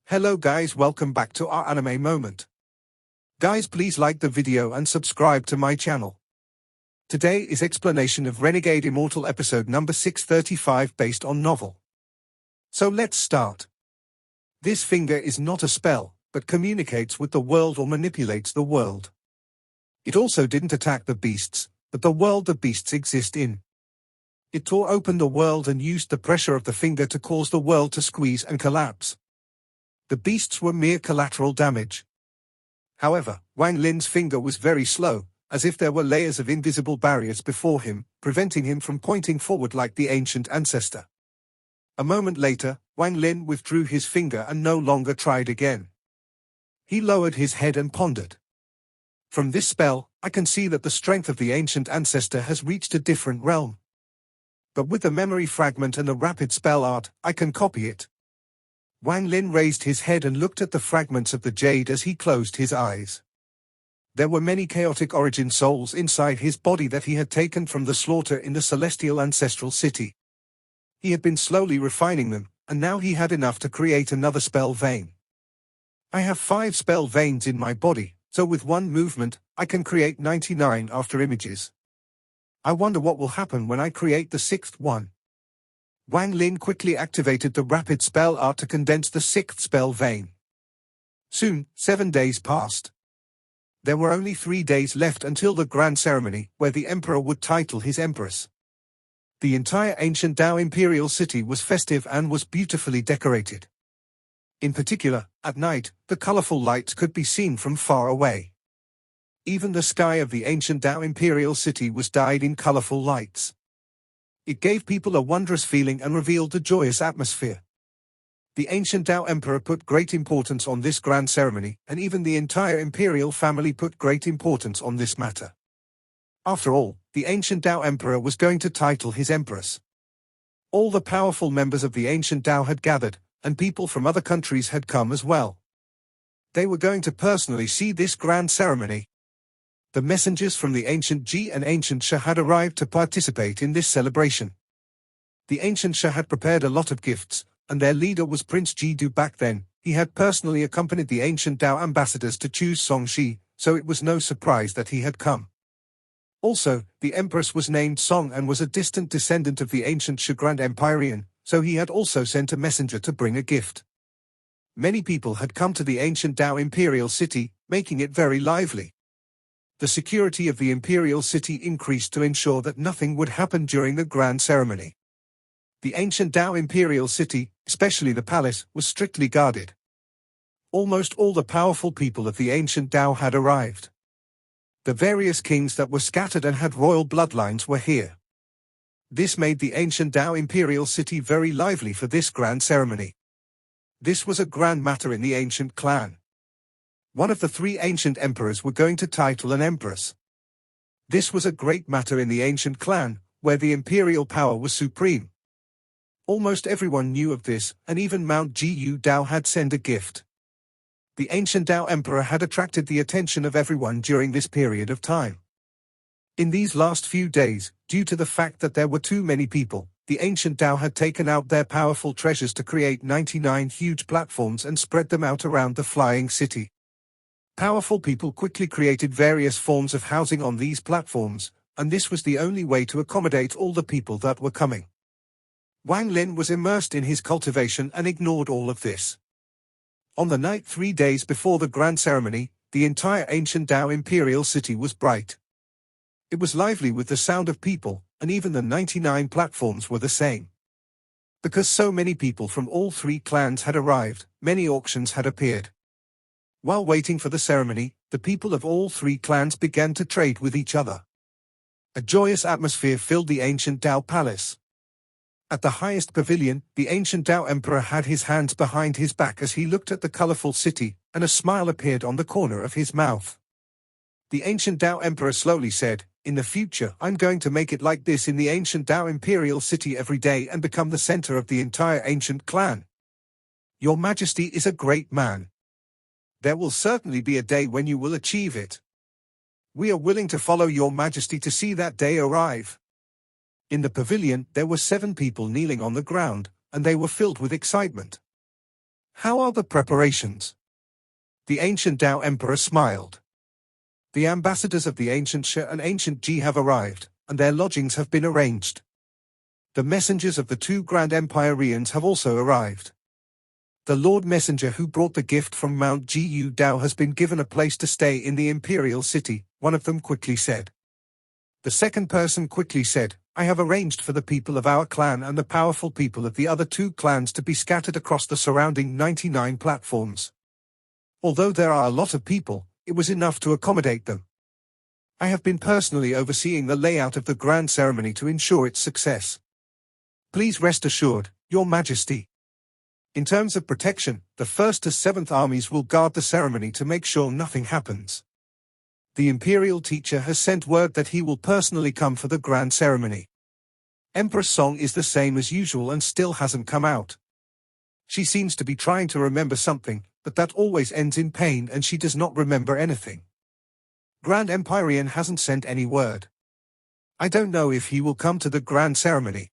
Hello guys, welcome back to our anime moment. Guys, please like the video and subscribe to my channel. Today is explanation of Renegade Immortal episode number 635 based on novel. So let's start. This finger is not a spell, but communicates with the world or manipulates the world. It also didn't attack the beasts, but the world the beasts exist in. It tore open the world and used the pressure of the finger to cause the world to squeeze and collapse. The beasts were mere collateral damage. However, Wang Lin's finger was very slow, as if there were layers of invisible barriers before him, preventing him from pointing forward like the ancient ancestor. A moment later, Wang Lin withdrew his finger and no longer tried again. He lowered his head and pondered. From this spell, I can see that the strength of the ancient ancestor has reached a different realm. But with the memory fragment and the rapid spell art, I can copy it. Wang Lin raised his head and looked at the fragments of the jade as he closed his eyes. There were many chaotic origin souls inside his body that he had taken from the slaughter in the celestial ancestral city. He had been slowly refining them, and now he had enough to create another spell vein. I have 5 spell veins in my body, so with one movement, I can create 99 after images. I wonder what will happen when I create the 6th one. Wang Lin quickly activated the rapid spell art to condense the 6th spell vein. Soon, 7 days passed. There were only 3 days left until the grand ceremony, where the emperor would title his empress. The entire ancient Dao imperial city was festive and was beautifully decorated. In particular, at night, the colorful lights could be seen from far away. Even the sky of the ancient Dao imperial city was dyed in colorful lights. It gave people a wondrous feeling and revealed a joyous atmosphere. The ancient Dao emperor put great importance on this grand ceremony, and even the entire imperial family put great importance on this matter. After all, the ancient Dao emperor was going to title his empress. All the powerful members of the ancient Dao had gathered, and people from other countries had come as well. They were going to personally see this grand ceremony. The messengers from the ancient Ji and ancient Sha had arrived to participate in this celebration. The ancient Sha had prepared a lot of gifts, and their leader was Prince Jidu back then. He had personally accompanied the ancient Dao ambassadors to choose Song Shi, so it was no surprise that he had come. Also, the empress was named Song and was a distant descendant of the ancient Sha Grand Empyrean, so he had also sent a messenger to bring a gift. Many people had come to the ancient Dao imperial city, making it very lively. The security of the imperial city increased to ensure that nothing would happen during the grand ceremony. The ancient Dao imperial city, especially the palace, was strictly guarded. Almost all the powerful people of the ancient Dao had arrived. The various kings that were scattered and had royal bloodlines were here. This made the ancient Dao imperial city very lively for this grand ceremony. This was a grand matter in the ancient clan. One of the 3 ancient emperors were going to title an empress. This was a great matter in the ancient clan, where the imperial power was supreme. Almost everyone knew of this, and even Mount Jiyu Dao had sent a gift. The ancient Dao emperor had attracted the attention of everyone during this period of time. In these last few days, due to the fact that there were too many people, the ancient Dao had taken out their powerful treasures to create 99 huge platforms and spread them out around the flying city. Powerful people quickly created various forms of housing on these platforms, and this was the only way to accommodate all the people that were coming. Wang Lin was immersed in his cultivation and ignored all of this. On the night 3 days before the grand ceremony, the entire ancient Dao imperial city was bright. It was lively with the sound of people, and even the 99 platforms were the same. Because so many people from all 3 clans had arrived, many auctions had appeared. While waiting for the ceremony, the people of all 3 clans began to trade with each other. A joyous atmosphere filled the ancient Dao palace. At the highest pavilion, the ancient Dao emperor had his hands behind his back as he looked at the colorful city, and a smile appeared on the corner of his mouth. The ancient Dao emperor slowly said, "In the future, I'm going to make it like this in the ancient Dao imperial city every day and become the center of the entire ancient clan. Your Majesty is a great man. There will certainly be a day when you will achieve it. We are willing to follow your Majesty to see that day arrive." In the pavilion, there were 7 people kneeling on the ground, and they were filled with excitement. How are the preparations? The ancient Tao Emperor smiled. The ambassadors of the ancient Shi and ancient Ji have arrived, and their lodgings have been arranged. The messengers of the two Grand Empyreans have also arrived. The Lord Messenger who brought the gift from Mount Gu Dao has been given a place to stay in the Imperial City, one of them quickly said. The second person quickly said, I have arranged for the people of our clan and the powerful people of the other two clans to be scattered across the surrounding 99 platforms. Although there are a lot of people, it was enough to accommodate them. I have been personally overseeing the layout of the grand ceremony to ensure its success. Please rest assured, Your Majesty. In terms of protection, the 1st to 7th armies will guard the ceremony to make sure nothing happens. The imperial teacher has sent word that he will personally come for the grand ceremony. Empress Song is the same as usual and still hasn't come out. She seems to be trying to remember something, but that always ends in pain and she does not remember anything. Grand Empyrean hasn't sent any word. I don't know if he will come to the grand ceremony.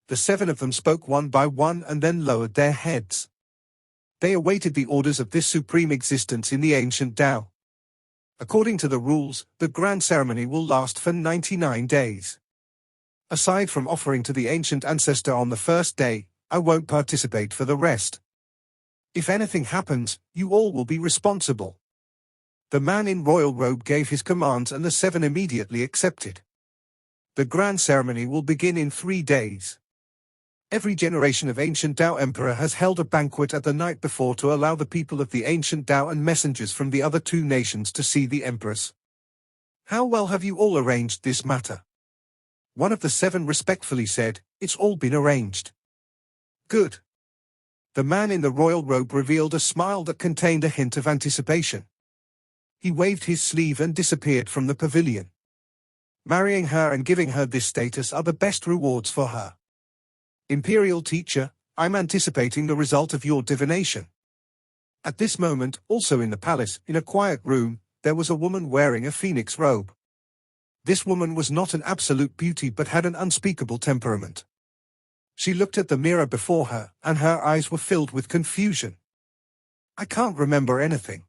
The 7 of them spoke one by one and then lowered their heads. They awaited the orders of this supreme existence in the ancient Tao. According to the rules, the grand ceremony will last for 99 days. Aside from offering to the ancient ancestor on the first day, I won't participate for the rest. If anything happens, you all will be responsible. The man in royal robe gave his commands and the 7 immediately accepted. The grand ceremony will begin in 3 days. Every generation of ancient Tao Emperor has held a banquet at the night before to allow the people of the ancient Tao and messengers from the other two nations to see the Empress. How well have you all arranged this matter? One of the 7 respectfully said, It's all been arranged. Good. The man in the royal robe revealed a smile that contained a hint of anticipation. He waved his sleeve and disappeared from the pavilion. Marrying her and giving her this status are the best rewards for her. Imperial teacher, I'm anticipating the result of your divination. At this moment, also in the palace, in a quiet room, there was a woman wearing a phoenix robe. This woman was not an absolute beauty but had an unspeakable temperament. She looked at the mirror before her, and her eyes were filled with confusion. I can't remember anything.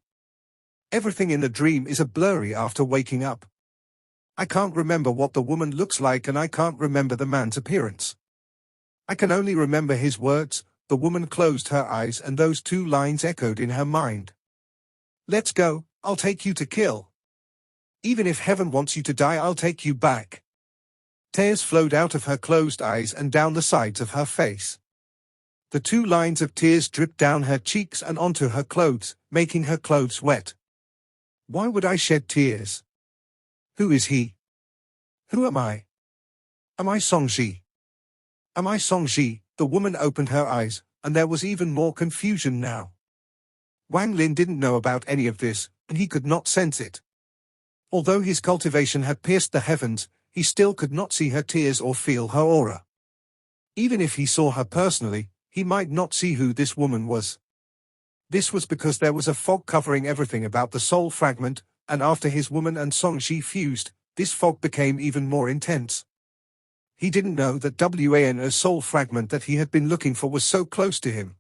Everything in the dream is a blurry after waking up. I can't remember what the woman looks like and I can't remember the man's appearance. I can only remember his words. The woman closed her eyes and those 2 lines echoed in her mind. Let's go, I'll take you to kill. Even if heaven wants you to die, I'll take you back. Tears flowed out of her closed eyes and down the sides of her face. The 2 lines of tears dripped down her cheeks and onto her clothes, making her clothes wet. Why would I shed tears? Who is he? Who am I? Am I Songji? Am I Songji? The woman opened her eyes, and there was even more confusion now. Wang Lin didn't know about any of this, and he could not sense it. Although his cultivation had pierced the heavens, he still could not see her tears or feel her aura. Even if he saw her personally, he might not see who this woman was. This was because there was a fog covering everything about the soul fragment, and after his woman and Songji fused, this fog became even more intense. He didn't know that Wan's soul fragment that he had been looking for was so close to him.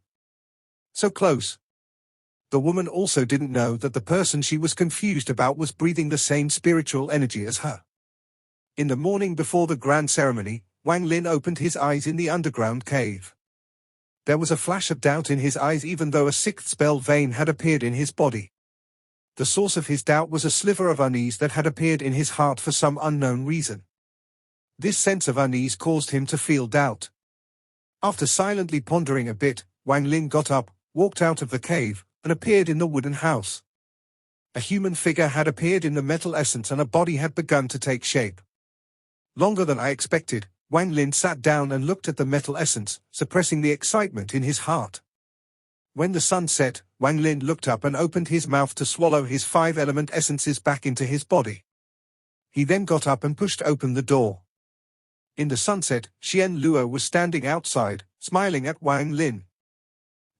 So close. The woman also didn't know that the person she was confused about was breathing the same spiritual energy as her. In the morning before the grand ceremony, Wang Lin opened his eyes in the underground cave. There was a flash of doubt in his eyes even though a 6th spell vein had appeared in his body. The source of his doubt was a sliver of unease that had appeared in his heart for some unknown reason. This sense of unease caused him to feel doubt. After silently pondering a bit, Wang Lin got up, walked out of the cave, and appeared in the wooden house. A human figure had appeared in the metal essence and a body had begun to take shape. Longer than I expected, Wang Lin sat down and looked at the metal essence, suppressing the excitement in his heart. When the sun set, Wang Lin looked up and opened his mouth to swallow his 5 element essences back into his body. He then got up and pushed open the door. In the sunset, Xian Luo was standing outside, smiling at Wang Lin.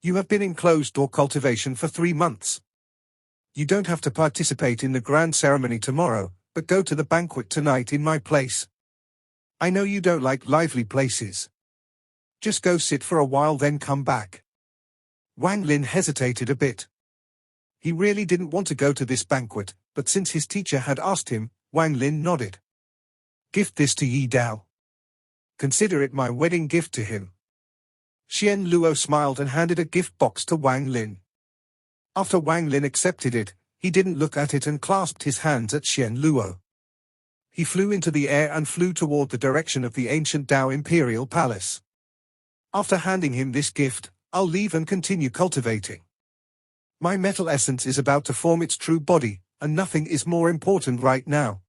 You have been in closed-door cultivation for 3 months. You don't have to participate in the grand ceremony tomorrow, but go to the banquet tonight in my place. I know you don't like lively places. Just go sit for a while then come back. Wang Lin hesitated a bit. He really didn't want to go to this banquet, but since his teacher had asked him, Wang Lin nodded. Gift this to Yi Dao. Consider it my wedding gift to him. Xian Luo smiled and handed a gift box to Wang Lin. After Wang Lin accepted it, he didn't look at it and clasped his hands at Xian Luo. He flew into the air and flew toward the direction of the ancient Dao Imperial Palace. After handing him this gift, I'll leave and continue cultivating. My metal essence is about to form its true body, and nothing is more important right now.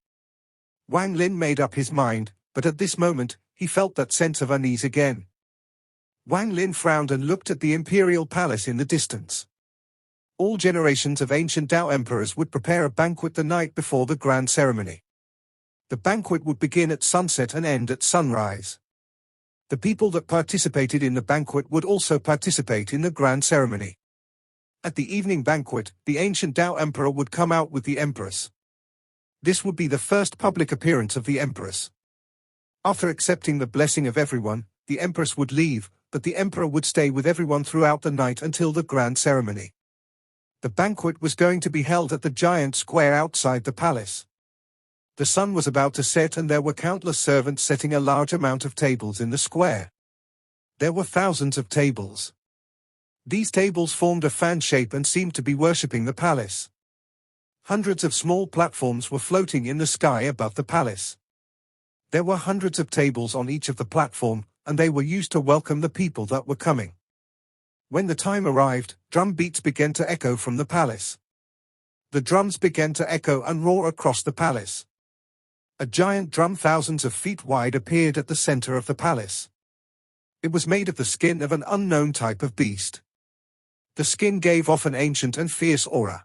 Wang Lin made up his mind, but at this moment, he felt that sense of unease again. Wang Lin frowned and looked at the Imperial Palace in the distance. All generations of ancient Dao emperors would prepare a banquet the night before the grand ceremony. The banquet would begin at sunset and end at sunrise. The people that participated in the banquet would also participate in the grand ceremony. At the evening banquet, the ancient Dao emperor would come out with the empress. This would be the first public appearance of the empress. After accepting the blessing of everyone, the empress would leave, but the emperor would stay with everyone throughout the night until the grand ceremony. The banquet was going to be held at the giant square outside the palace. The sun was about to set and there were countless servants setting a large amount of tables in the square. There were thousands of tables. These tables formed a fan shape and seemed to be worshipping the palace. Hundreds of small platforms were floating in the sky above the palace. There were hundreds of tables on each of the platform, and they were used to welcome the people that were coming. When the time arrived, drum beats began to echo from the palace. The drums began to echo and roar across the palace. A giant drum thousands of feet wide appeared at the center of the palace. It was made of the skin of an unknown type of beast. The skin gave off an ancient and fierce aura.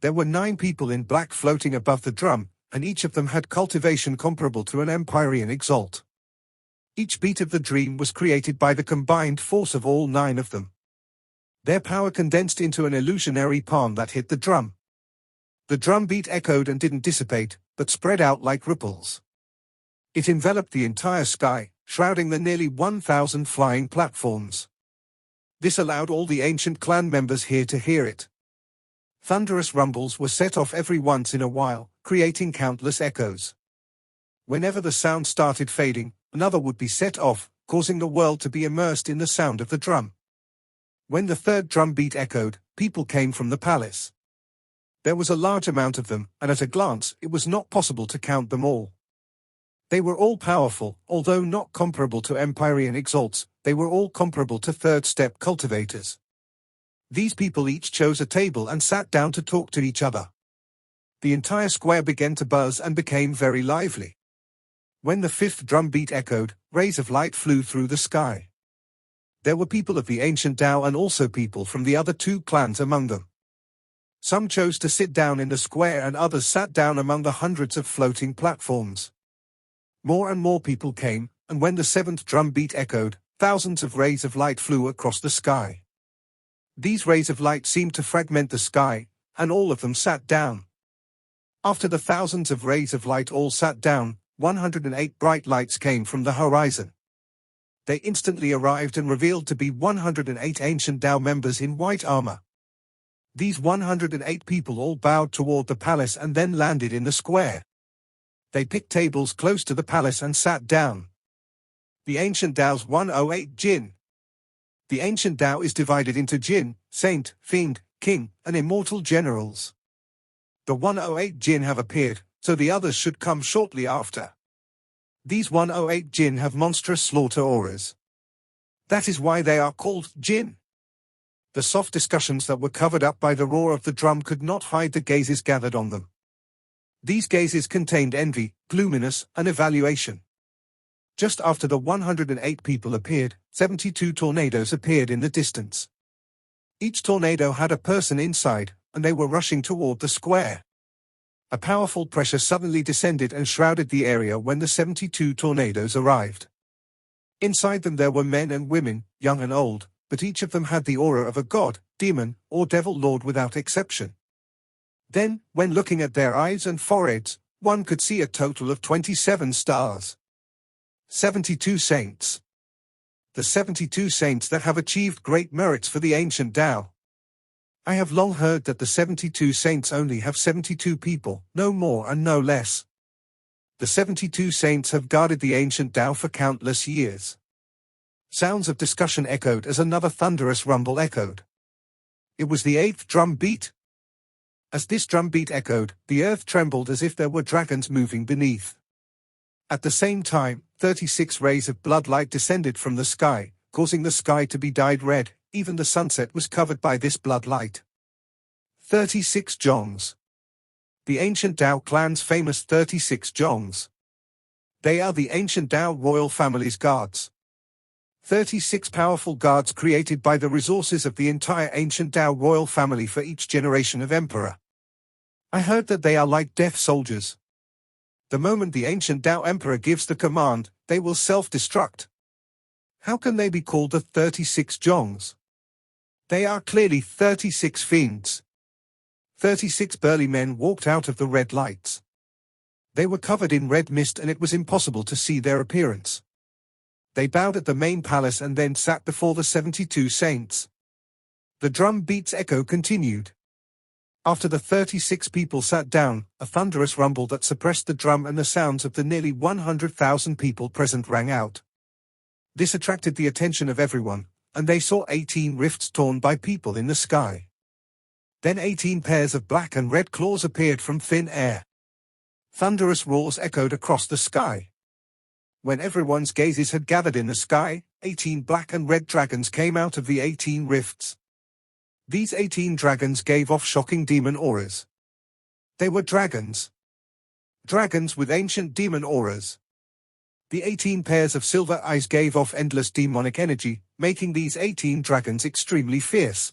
There were 9 people in black floating above the drum, and each of them had cultivation comparable to an Empyrean exalt. Each beat of the dream was created by the combined force of all 9 of them. Their power condensed into an illusionary palm that hit the drum. The drum beat echoed and didn't dissipate, but spread out like ripples. It enveloped the entire sky, shrouding the nearly 1,000 flying platforms. This allowed all the ancient clan members here to hear it. Thunderous rumbles were set off every once in a while, creating countless echoes. Whenever the sound started fading, another would be set off, causing the world to be immersed in the sound of the drum. When the third drum beat echoed, people came from the palace. There was a large amount of them, and at a glance, it was not possible to count them all. They were all powerful, although not comparable to Empyrean exalts, they were all comparable to third-step cultivators. These people each chose a table and sat down to talk to each other. The entire square began to buzz and became very lively. When the 5th drum beat echoed, rays of light flew through the sky. There were people of the ancient Dao and also people from the other 2 clans among them. Some chose to sit down in the square and others sat down among the hundreds of floating platforms. More and more people came, and when the 7th drum beat echoed, thousands of rays of light flew across the sky. These rays of light seemed to fragment the sky, and all of them sat down. After the thousands of rays of light all sat down, 108 bright lights came from the horizon. They instantly arrived and revealed to be 108 ancient Dao members in white armor. These 108 people all bowed toward the palace and then landed in the square. They picked tables close to the palace and sat down. The ancient Dao's 108 Jin. The ancient Dao is divided into Jin, Saint, Fiend, King, and Immortal generals. The 108 Jin have appeared, so the others should come shortly after. These 108 Jin have monstrous slaughter auras. That is why they are called Jin. The soft discussions that were covered up by the roar of the drum could not hide the gazes gathered on them. These gazes contained envy, gloominess, and evaluation. Just after the 108 people appeared, 72 tornadoes appeared in the distance. Each tornado had a person inside, and they were rushing toward the square. A powerful pressure suddenly descended and shrouded the area when the 72 tornadoes arrived. Inside them there were men and women, young and old, but each of them had the aura of a god, demon, or devil lord without exception. Then, when looking at their eyes and foreheads, one could see a total of 27 stars. 72 saints. The 72 saints that have achieved great merits for the ancient Tao. I have long heard that the 72 saints only have 72 people, no more and no less. The 72 saints have guarded the ancient Tao for countless years. Sounds of discussion echoed as another thunderous rumble echoed. It was the 8th drum beat. As this drum beat echoed, the earth trembled as if there were dragons moving beneath. At the same time, 36 rays of bloodlight descended from the sky, causing the sky to be dyed red. Even the sunset was covered by this bloodlight. 36 Jongs. The ancient Tao clan's famous 36 Jongs. They are the ancient Tao royal family's guards. 36 powerful guards created by the resources of the entire ancient Tao royal family for each generation of emperor. I heard that they are like death soldiers. The moment the ancient Tao emperor gives the command, they will self-destruct. How can they be called the 36 Jongs? They are clearly 36 fiends. 36 burly men walked out of the red lights. They were covered in red mist and it was impossible to see their appearance. They bowed at the main palace and then sat before the 72 saints. The drum beat's echo continued. After the 36 people sat down, a thunderous rumble that suppressed the drum and the sounds of the nearly 100,000 people present rang out. This attracted the attention of everyone, and they saw 18 rifts torn by people in the sky. Then 18 pairs of black and red claws appeared from thin air. Thunderous roars echoed across the sky. When everyone's gazes had gathered in the sky, 18 black and red dragons came out of the 18 rifts. These 18 dragons gave off shocking demon auras. They were dragons. Dragons with ancient demon auras. The 18 pairs of silver eyes gave off endless demonic energy, making these 18 dragons extremely fierce.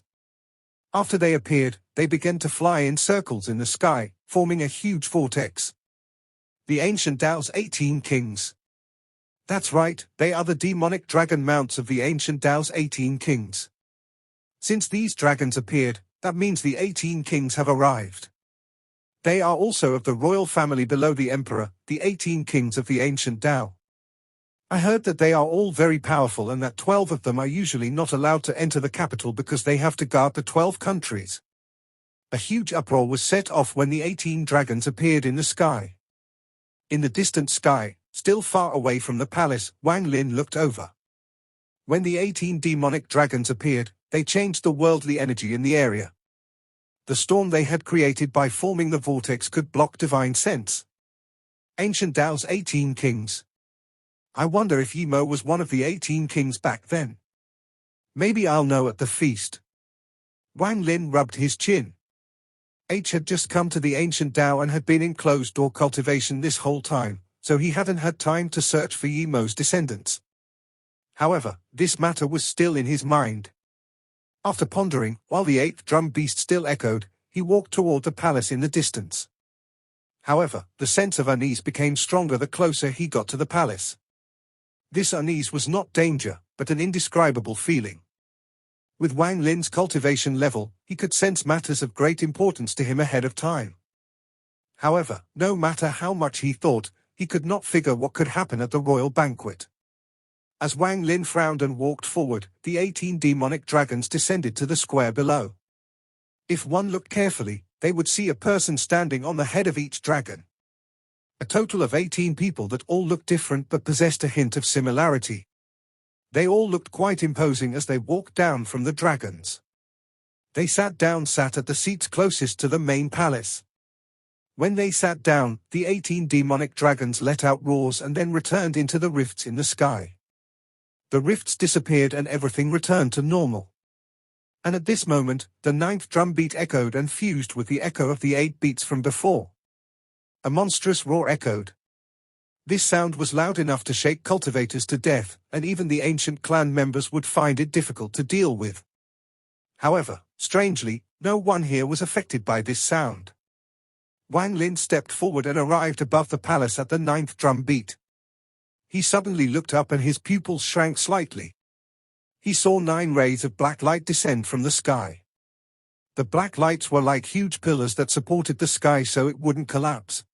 After they appeared, they began to fly in circles in the sky, forming a huge vortex. The ancient Tao's 18 kings. That's right, they are the demonic dragon mounts of the ancient Tao's 18 kings. Since these dragons appeared, that means the 18 kings have arrived. They are also of the royal family below the emperor, the 18 kings of the ancient Tao. I heard that they are all very powerful and that 12 of them are usually not allowed to enter the capital because they have to guard the 12 countries. A huge uproar was set off when the 18 dragons appeared in the sky. In the distant sky, still far away from the palace, Wang Lin looked over. When the 18 demonic dragons appeared, they changed the worldly energy in the area. The storm they had created by forming the vortex could block divine sense. Ancient Tao's 18 kings. I wonder if Yimo was one of the 18 kings back then. Maybe I'll know at the feast. Wang Lin rubbed his chin. H had just come to the ancient Tao and had been in closed-door cultivation this whole time, so he hadn't had time to search for Yimo's descendants. However, this matter was still in his mind. After pondering, while the 8th drum beat still echoed, he walked toward the palace in the distance. However, the sense of unease became stronger the closer he got to the palace. This unease was not danger, but an indescribable feeling. With Wang Lin's cultivation level, he could sense matters of great importance to him ahead of time. However, no matter how much he thought, he could not figure what could happen at the royal banquet. As Wang Lin frowned and walked forward, the 18 demonic dragons descended to the square below. If one looked carefully, they would see a person standing on the head of each dragon. A total of 18 people that all looked different but possessed a hint of similarity. They all looked quite imposing as they walked down from the dragons. They sat at the seats closest to the main palace. When they sat down, the 18 demonic dragons let out roars and then returned into the rifts in the sky. The rifts disappeared and everything returned to normal. And at this moment, the 9th drum beat echoed and fused with the echo of the 8 beats from before. A monstrous roar echoed. This sound was loud enough to shake cultivators to death, and even the ancient clan members would find it difficult to deal with. However, strangely, no one here was affected by this sound. Wang Lin stepped forward and arrived above the palace at the 9th drum beat. He suddenly looked up and his pupils shrank slightly. He saw 9 rays of black light descend from the sky. The black lights were like huge pillars that supported the sky so it wouldn't collapse.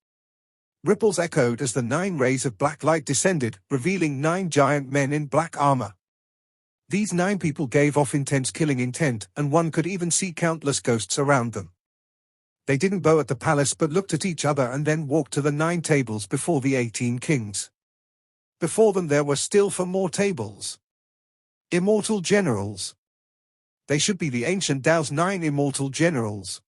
Ripples echoed as the 9 rays of black light descended, revealing 9 giant men in black armor. These 9 people gave off intense killing intent, and one could even see countless ghosts around them. They didn't bow at the palace but looked at each other and then walked to the 9 tables before the 18 kings. Before them there were still 4 more tables. Immortal generals. They should be the ancient Tao's 9 immortal generals.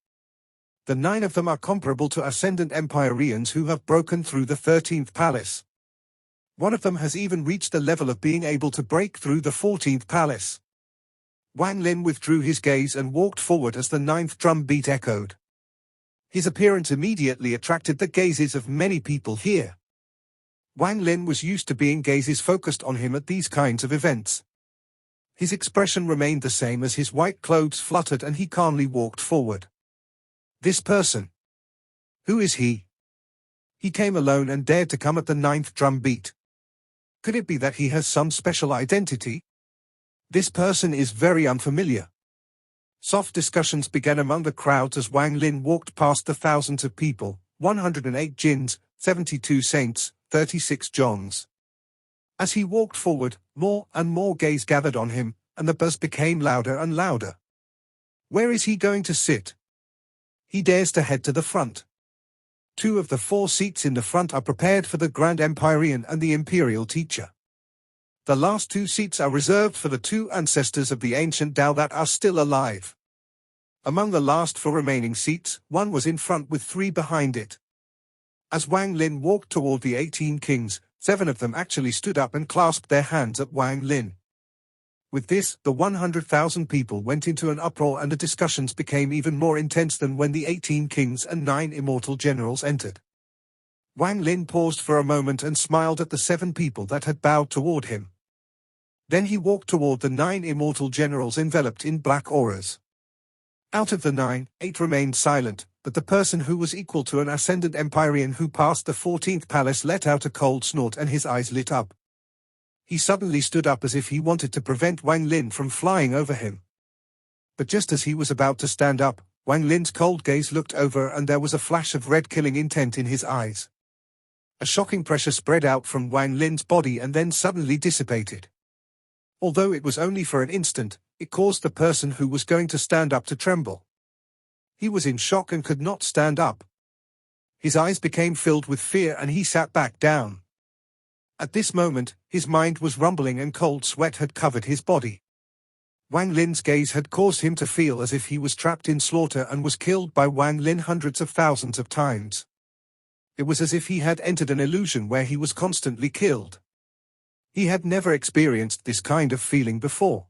The 9 of them are comparable to ascendant Empyreans who have broken through the 13th palace. One of them has even reached the level of being able to break through the 14th palace. Wang Lin withdrew his gaze and walked forward as the 9th drum beat echoed. His appearance immediately attracted the gazes of many people here. Wang Lin was used to being gazes focused on him at these kinds of events. His expression remained the same as his white clothes fluttered and he calmly walked forward. This person. Who is he? He came alone and dared to come at the 9th drum beat. Could it be that he has some special identity? This person is very unfamiliar. Soft discussions began among the crowds as Wang Lin walked past the thousands of people, 108 jinns, 72 saints, 36 Johns. As he walked forward, more and more gaze gathered on him, and the buzz became louder and louder. Where is he going to sit? He dares to head to the front. 2 of the 4 seats in the front are prepared for the Grand Empyrean and the Imperial Teacher. The last 2 seats are reserved for the 2 ancestors of the ancient Tao that are still alive. Among the last 4 remaining seats, 1 was in front with 3 behind it. As Wang Lin walked toward the 18 kings, 7 of them actually stood up and clasped their hands at Wang Lin. With this, the 100,000 people went into an uproar and the discussions became even more intense than when the 18 kings and 9 immortal generals entered. Wang Lin paused for a moment and smiled at the 7 people that had bowed toward him. Then he walked toward the 9 immortal generals enveloped in black auras. Out of the 9, 8 remained silent, but the person who was equal to an ascendant Empyrean who passed the 14th palace let out a cold snort and his eyes lit up. He suddenly stood up as if he wanted to prevent Wang Lin from flying over him. But just as he was about to stand up, Wang Lin's cold gaze looked over and there was a flash of red killing intent in his eyes. A shocking pressure spread out from Wang Lin's body and then suddenly dissipated. Although it was only for an instant, it caused the person who was going to stand up to tremble. He was in shock and could not stand up. His eyes became filled with fear and he sat back down. At this moment, his mind was rumbling and cold sweat had covered his body. Wang Lin's gaze had caused him to feel as if he was trapped in slaughter and was killed by Wang Lin hundreds of thousands of times. It was as if he had entered an illusion where he was constantly killed. He had never experienced this kind of feeling before.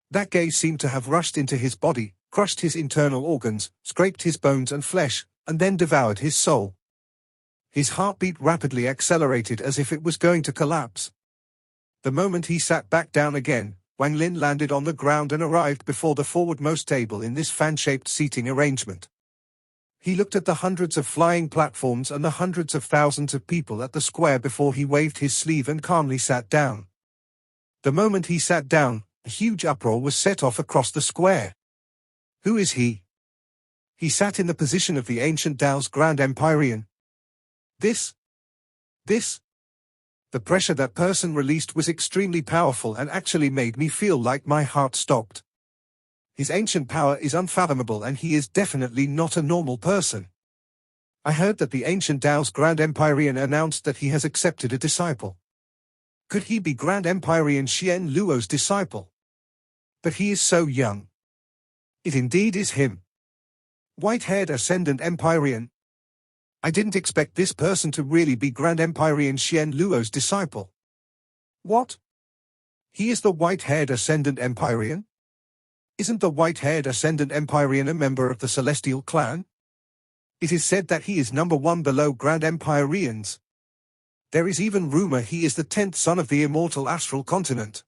That gaze seemed to have rushed into his body, crushed his internal organs, scraped his bones and flesh, and then devoured his soul. His heartbeat rapidly accelerated as if it was going to collapse. The moment he sat back down again, Wang Lin landed on the ground and arrived before the forwardmost table in this fan-shaped seating arrangement. He looked at the hundreds of flying platforms and the hundreds of thousands of people at the square before he waved his sleeve and calmly sat down. The moment he sat down, a huge uproar was set off across the square. Who is he? He sat in the position of the ancient Tao's Grand Empyrean. This. The pressure that person released was extremely powerful and actually made me feel like my heart stopped. His ancient power is unfathomable and he is definitely not a normal person. I heard that the ancient Tao's Grand Empyrean announced that he has accepted a disciple. Could he be Grand Empyrean Xian Luo's disciple? But he is so young. It indeed is him. White-haired Ascendant Empyrean. I didn't expect this person to really be Grand Empyrean Xian Luo's disciple. What? He is the white-haired Ascendant Empyrean? Isn't the white-haired Ascendant Empyrean a member of the Celestial Clan? It is said that he is number 1 below Grand Empyreans. There is even rumor he is the 10th son of the immortal astral continent.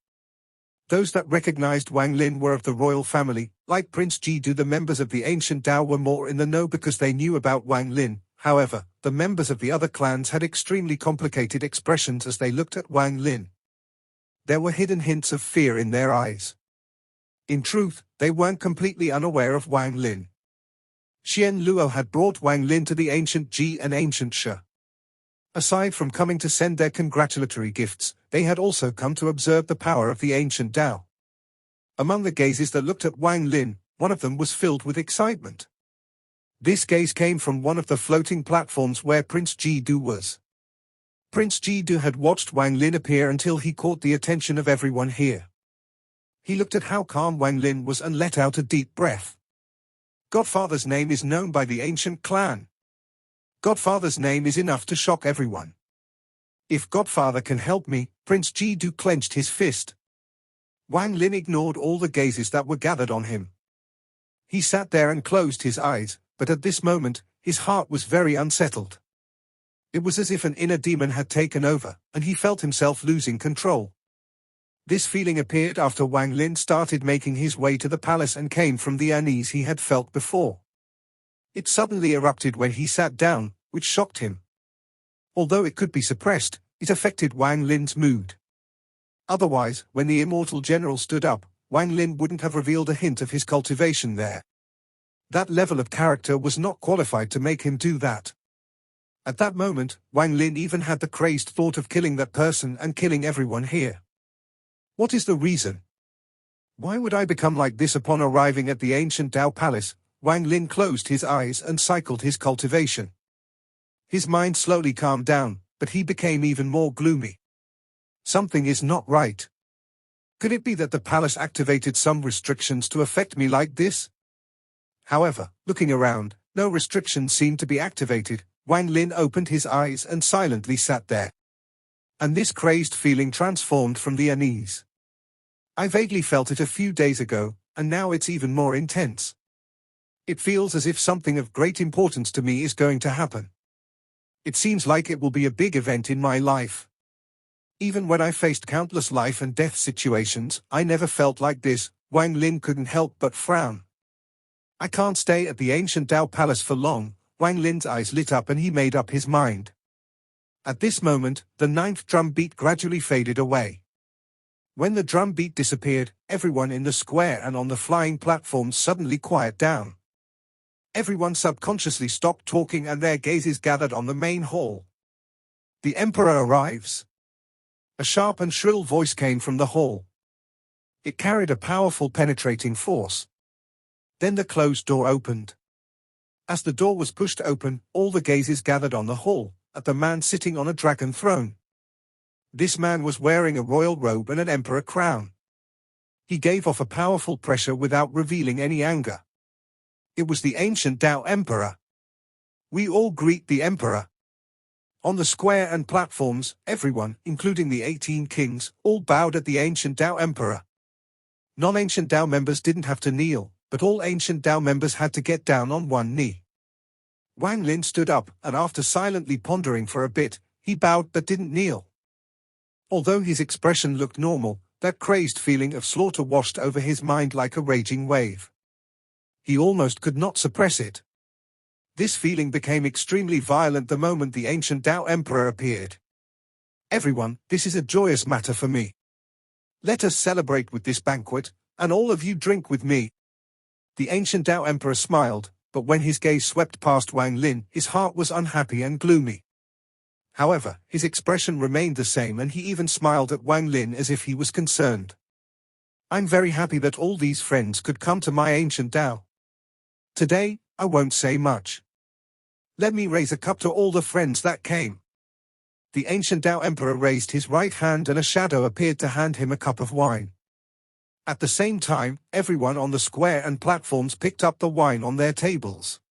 Those that recognized Wang Lin were of the royal family. Like Prince Jidu, the members of the ancient Tao were more in the know because they knew about Wang Lin. However, the members of the other clans had extremely complicated expressions as they looked at Wang Lin. There were hidden hints of fear in their eyes. In truth, they weren't completely unaware of Wang Lin. Xian Luo had brought Wang Lin to the ancient Ji and ancient Shi. Aside from coming to send their congratulatory gifts, they had also come to observe the power of the ancient Tao. Among the gazes that looked at Wang Lin, one of them was filled with excitement. This gaze came from one of the floating platforms where Prince Jidu was. Prince Jidu had watched Wang Lin appear until he caught the attention of everyone here. He looked at how calm Wang Lin was and let out a deep breath. Godfather's name is known by the ancient clan. Godfather's name is enough to shock everyone. If Godfather can help me, Prince Jidu clenched his fist. Wang Lin ignored all the gazes that were gathered on him. He sat there and closed his eyes, but at this moment, his heart was very unsettled. It was as if an inner demon had taken over, and he felt himself losing control. This feeling appeared after Wang Lin started making his way to the palace and came from the unease he had felt before. It suddenly erupted when he sat down, which shocked him. Although it could be suppressed, it affected Wang Lin's mood. Otherwise, when the immortal general stood up, Wang Lin wouldn't have revealed a hint of his cultivation there. That level of character was not qualified to make him do that. At that moment, Wang Lin even had the crazed thought of killing that person and killing everyone here. What is the reason? Why would I become like this upon arriving at the ancient Dao Palace? Wang Lin closed his eyes and cycled his cultivation. His mind slowly calmed down, but he became even more gloomy. Something is not right. Could it be that the palace activated some restrictions to affect me like this? However, looking around, no restrictions seemed to be activated. Wang Lin opened his eyes and silently sat there. And this crazed feeling transformed from the unease. I vaguely felt it a few days ago, and now it's even more intense. It feels as if something of great importance to me is going to happen. It seems like it will be a big event in my life. Even when I faced countless life and death situations, I never felt like this. Wang Lin couldn't help but frown. I can't stay at the ancient Dao Palace for long. Wang Lin's eyes lit up and he made up his mind. At this moment, the 9th drum beat gradually faded away. When the drum beat disappeared, everyone in the square and on the flying platforms suddenly quieted down. Everyone subconsciously stopped talking and their gazes gathered on the main hall. The Emperor arrives. A sharp and shrill voice came from the hall. It carried a powerful penetrating force. Then the closed door opened. As the door was pushed open, all the gazes gathered on the hall, at the man sitting on a dragon throne. This man was wearing a royal robe and an emperor crown. He gave off a powerful pressure without revealing any anger. It was the ancient Dao Emperor. We all greet the Emperor. On the square and platforms, everyone, including the 18 kings, all bowed at the ancient Dao Emperor. Non-ancient Dao members didn't have to kneel, but all ancient Dao members had to get down on one knee. Wang Lin stood up, and after silently pondering for a bit, he bowed but didn't kneel. Although his expression looked normal, that crazed feeling of slaughter washed over his mind like a raging wave. He almost could not suppress it. This feeling became extremely violent the moment the ancient Dao Emperor appeared. Everyone, this is a joyous matter for me. Let us celebrate with this banquet, and all of you drink with me. The ancient Dao Emperor smiled, but when his gaze swept past Wang Lin, his heart was unhappy and gloomy. However, his expression remained the same and he even smiled at Wang Lin as if he was concerned. I'm very happy that all these friends could come to my ancient Dao. Today, I won't say much. Let me raise a cup to all the friends that came. The ancient Dao Emperor raised his right hand and a shadow appeared to hand him a cup of wine. At the same time, everyone on the square and platforms picked up the wine on their tables.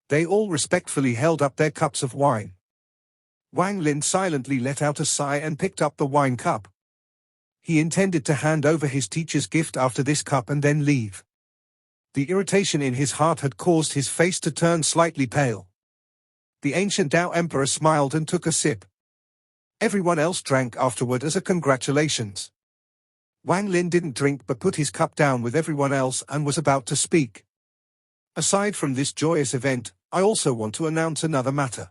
They all respectfully held up their cups of wine. Wang Lin silently let out a sigh and picked up the wine cup. He intended to hand over his teacher's gift after this cup and then leave. The irritation in his heart had caused his face to turn slightly pale. The ancient Dao Emperor smiled and took a sip. Everyone else drank afterward as a congratulations. Wang Lin didn't drink but put his cup down with everyone else and was about to speak. Aside from this joyous event, I also want to announce another matter.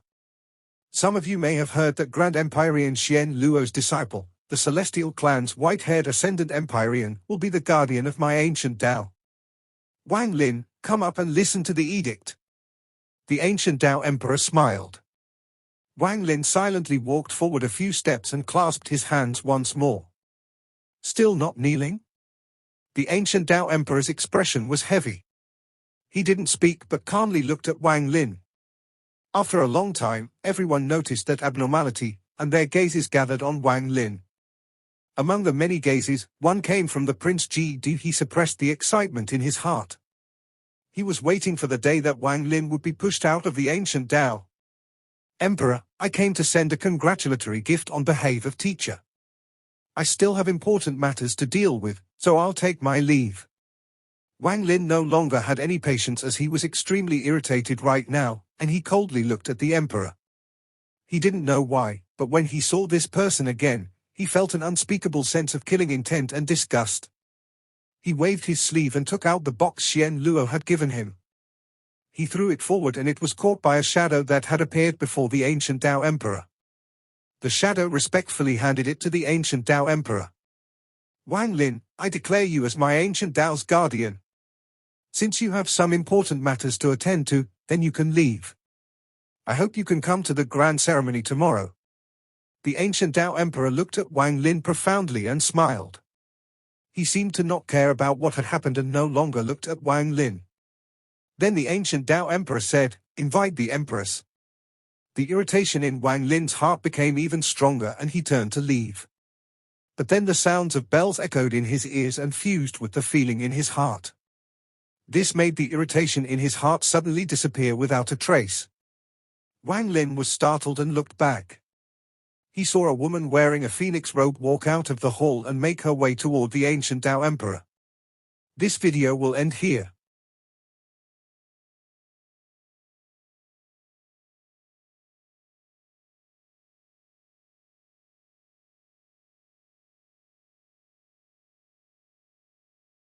Some of you may have heard that Grand Empyrean Xian Luo's disciple, the Celestial Clan's white-haired Ascendant Empyrean, will be the guardian of my ancient Dao. Wang Lin, come up and listen to the edict. The ancient Dao Emperor smiled. Wang Lin silently walked forward a few steps and clasped his hands once more. Still not kneeling? The ancient Tao Emperor's expression was heavy. He didn't speak but calmly looked at Wang Lin. After a long time, everyone noticed that abnormality, and their gazes gathered on Wang Lin. Among the many gazes, one came from the Prince Ji. He suppressed the excitement in his heart. He was waiting for the day that Wang Lin would be pushed out of the ancient Tao. Emperor, I came to send a congratulatory gift on behalf of teacher. I still have important matters to deal with, so I'll take my leave. Wang Lin no longer had any patience as he was extremely irritated right now, and he coldly looked at the emperor. He didn't know why, but when he saw this person again, he felt an unspeakable sense of killing intent and disgust. He waved his sleeve and took out the box Xian Luo had given him. He threw it forward and it was caught by a shadow that had appeared before the ancient Tao Emperor. The shadow respectfully handed it to the ancient Tao Emperor. Wang Lin, I declare you as my ancient Tao's guardian. Since you have some important matters to attend to, then you can leave. I hope you can come to the grand ceremony tomorrow. The ancient Tao Emperor looked at Wang Lin profoundly and smiled. He seemed to not care about what had happened and no longer looked at Wang Lin. Then the ancient Tao Emperor said, "Invite the Empress." The irritation in Wang Lin's heart became even stronger and he turned to leave. But then the sounds of bells echoed in his ears and fused with the feeling in his heart. This made the irritation in his heart suddenly disappear without a trace. Wang Lin was startled and looked back. He saw a woman wearing a phoenix robe walk out of the hall and make her way toward the ancient Tao Emperor. This video will end here.